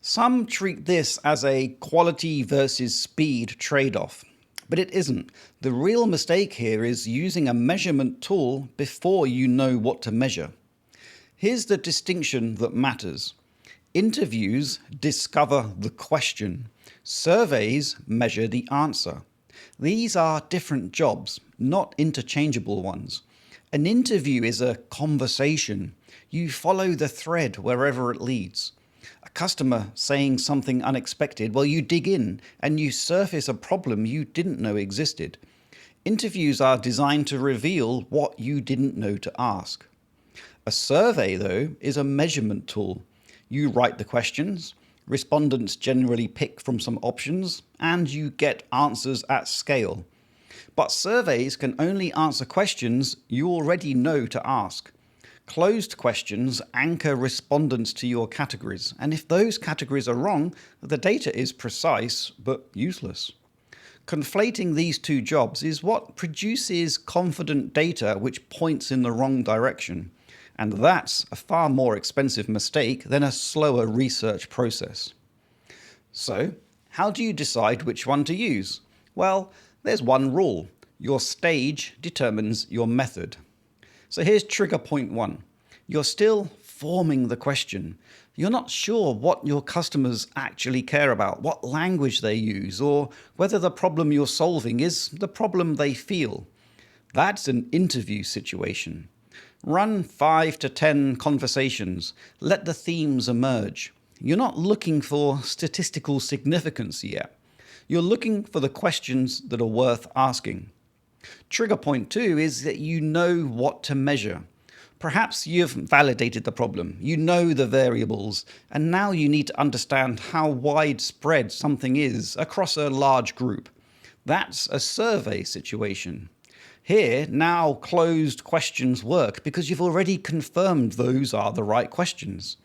Some treat this as a quality versus speed trade-off, but it isn't. The real mistake here is using a measurement tool before you know what to measure. Here's the distinction that matters. Interviews discover the question. Surveys measure the answer. These are different jobs, not interchangeable ones. An interview is a conversation. You follow the thread wherever it leads. A customer saying something unexpected, well, you dig in and you surface a problem you didn't know existed. Interviews are designed to reveal what you didn't know to ask. A survey, though, is a measurement tool. You write the questions, respondents generally pick from some options, and you get answers at scale. But surveys can only answer questions you already know to ask. Closed questions anchor respondents to your categories, and if those categories are wrong, the data is precise but useless. Conflating these two jobs is what produces confident data which points in the wrong direction, and that's a far more expensive mistake than a slower research process. So, how do you decide which one to use? Well, there's one rule. Your stage determines your method. So here's trigger point 1. You're still forming the question. You're not sure what your customers actually care about, what language they use, or whether the problem you're solving is the problem they feel. That's an interview situation. Run 5 to 10 conversations. Let the themes emerge. You're not looking for statistical significance yet. You're looking for the questions that are worth asking. Trigger point 2 is that you know what to measure. Perhaps you've validated the problem, you know the variables, and now you need to understand how widespread something is across a large group. That's a survey situation. Here, now closed questions work because you've already confirmed those are the right questions.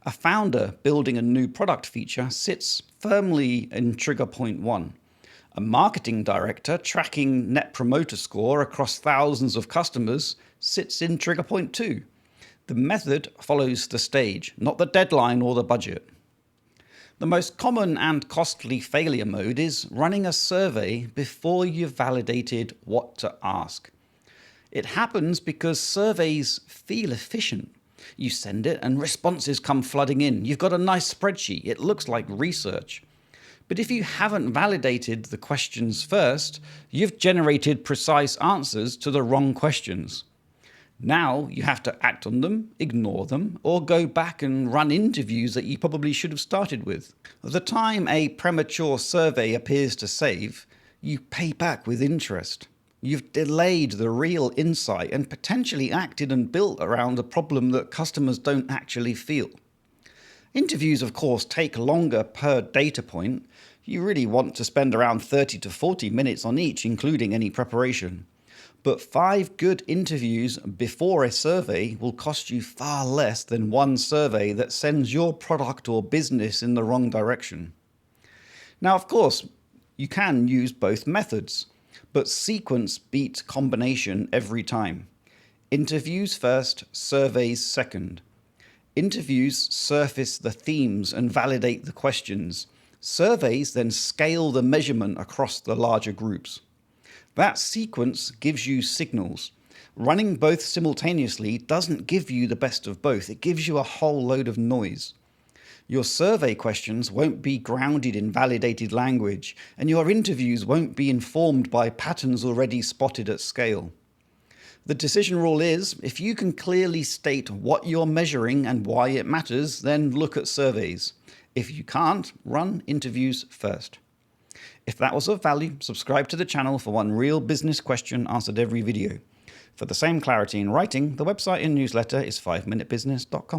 A founder building a new product feature sits firmly in trigger point 1. A marketing director tracking Net Promoter Score across thousands of customers sits in trigger point 2. The method follows the stage, not the deadline or the budget. The most common and costly failure mode is running a survey before you've validated what to ask. It happens because surveys feel efficient. You send it and responses come flooding in. You've got a nice spreadsheet. It looks like research. But if you haven't validated the questions first, you've generated precise answers to the wrong questions. Now you have to act on them, ignore them, or go back and run interviews that you probably should have started with. The time a premature survey appears to save, you pay back with interest. You've delayed the real insight and potentially acted and built around a problem that customers don't actually feel. Interviews, of course, take longer per data point. You really want to spend around 30 to 40 minutes on each, including any preparation. But 5 good interviews before a survey will cost you far less than one survey that sends your product or business in the wrong direction. Now, of course, you can use both methods, but sequence beats combination every time. Interviews first, surveys second. Interviews surface the themes and validate the questions. Surveys then scale the measurement across the larger groups. That sequence gives you signals. Running both simultaneously doesn't give you the best of both. It gives you a whole load of noise. Your survey questions won't be grounded in validated language, and your interviews won't be informed by patterns already spotted at scale. The decision rule is, if you can clearly state what you're measuring and why it matters, then look at surveys. If you can't, run interviews first. If that was of value, subscribe to the channel for one real business question answered every video. For the same clarity in writing, the website and newsletter is 5minutebusiness.com.